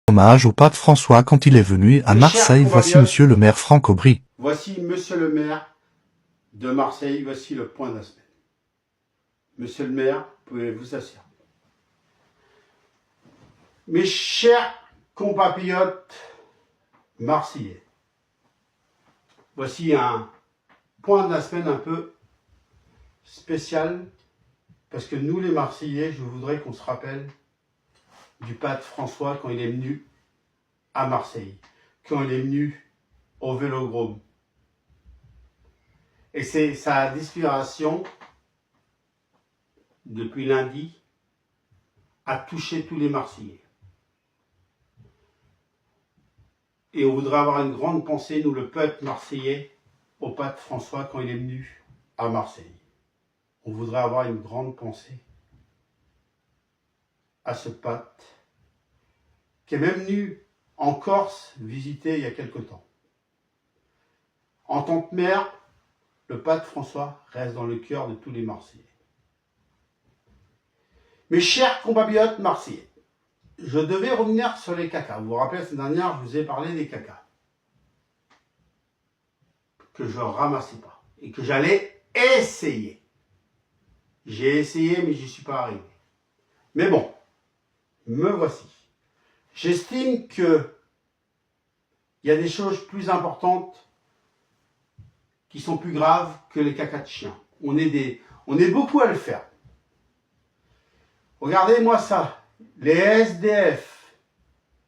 Hommage au pape François quand il est venu à Marseille. Voici monsieur le maire Franck Aubry. Voici monsieur le maire de Marseille. Voici le point de la semaine. Monsieur le maire, vous pouvez vous asseoir. Mes chers compatriotes marseillais, voici un point de la semaine un peu spécial parce que nous les Marseillais, je voudrais qu'on se rappelle du pape François quand il est venu à Marseille, quand il est venu au Vélodrome. Et c'est sa disparition depuis lundi a touché tous les Marseillais. Et on voudrait avoir une grande pensée, nous le peuple marseillais, au pape François quand il est venu à Marseille. On voudrait avoir une grande pensée à ce pape qui est même venu en Corse visiter il y a quelque temps. En tant que maire, le pape François reste dans le cœur de tous les Marseillais. Mes chers compatriotes marseillais, je devais revenir sur les cacas. Vous vous rappelez, la semaine dernière, je vous ai parlé des cacas que je ne ramassais pas et que j'allais essayer. J'ai essayé, mais j'y suis pas arrivé. Mais bon, me voici. J'estime que il y a des choses plus importantes qui sont plus graves que les cacas de chiens. On est beaucoup à le faire. Regardez-moi ça. Les SDF,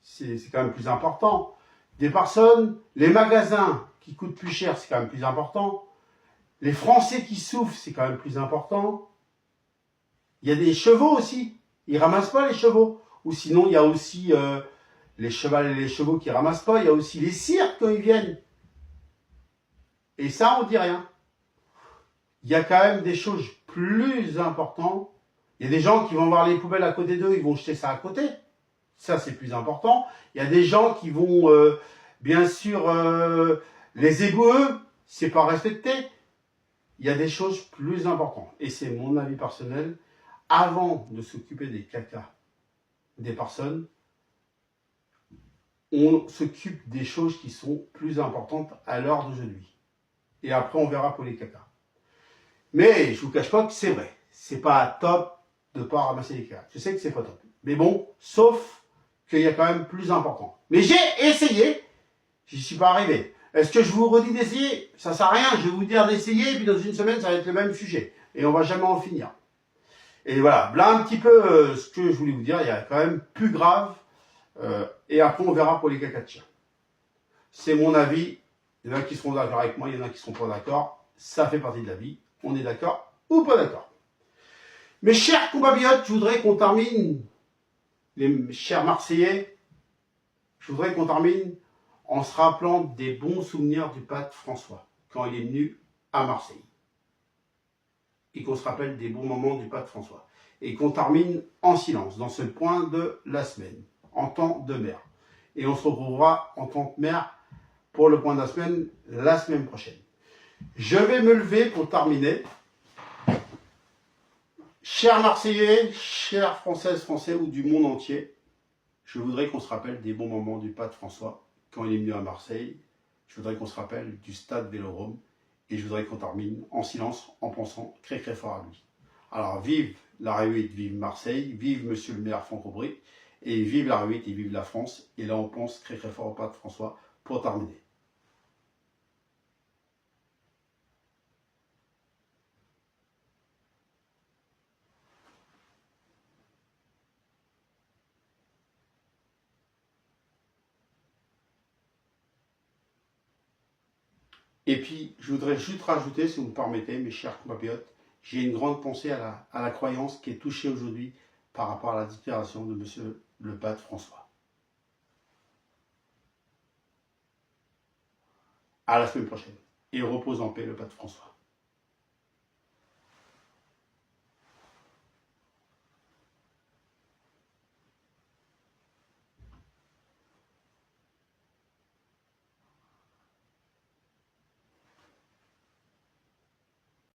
c'est quand même plus important. Des personnes, les magasins qui coûtent plus cher, c'est quand même plus important. Les Français qui souffrent, c'est quand même plus important. Il y a des chevaux aussi. Ils ramassent pas les chevaux. Ou sinon, il y a aussi les chevals et les chevaux qui ramassent pas. Il y a aussi les cirques quand ils viennent. Et ça, on dit rien. Il y a quand même des choses plus importantes. Il y a des gens qui vont voir les poubelles à côté d'eux, ils vont jeter ça à côté. Ça, c'est plus important. Il y a des gens qui vont, bien sûr, les égouts, c'est pas respecté. Il y a des choses plus importantes. Et c'est mon avis personnel. Avant de s'occuper des cacas des personnes, on s'occupe des choses qui sont plus importantes à l'heure d'aujourd'hui. Et après, on verra pour les cacas. Mais je vous cache pas que c'est vrai. C'est pas top de pas ramasser les cacas. Je sais que c'est pas top. Mais bon, sauf qu'il y a quand même plus important. Mais j'ai essayé, j'y suis pas arrivé. Est-ce que je vous redis d'essayer? Ça sert à rien, je vais vous dire d'essayer, et puis dans une semaine, ça va être le même sujet. Et on va jamais en finir. Et voilà un petit peu ce que je voulais vous dire. Il y a quand même plus grave. Et après, on verra pour les cacas de chien. C'est mon avis. Il y en a qui seront d'accord avec moi, il y en a qui ne seront pas d'accord. Ça fait partie de la vie. On est d'accord ou pas d'accord. Mes chers compatriotes, je voudrais qu'on termine, les chers Marseillais, je voudrais qu'on termine en se rappelant des bons souvenirs du pape François, quand il est venu à Marseille. Et qu'on se rappelle des bons moments du pape François. Et qu'on termine en silence, dans ce point de la semaine, en tant de maire. Et on se retrouvera en tant que maire pour le point de la semaine prochaine. Je vais me lever pour terminer. Chers Marseillais, chères Françaises, Français ou du monde entier, je voudrais qu'on se rappelle des bons moments du pape François quand il est venu à Marseille. Je voudrais qu'on se rappelle du stade Vélodrome et je voudrais qu'on termine en silence en pensant très très fort à lui. Alors vive la Réussite, vive Marseille, vive monsieur le maire Franck Aubry et vive la Réussite et vive la France. Et là on pense très très fort au pape François pour terminer. Et puis, je voudrais juste rajouter, si vous me permettez, mes chers compatriotes, j'ai une grande pensée à la croyance qui est touchée aujourd'hui par rapport à la disparition de monsieur le pape François. À la semaine prochaine. Et repose en paix le pape François.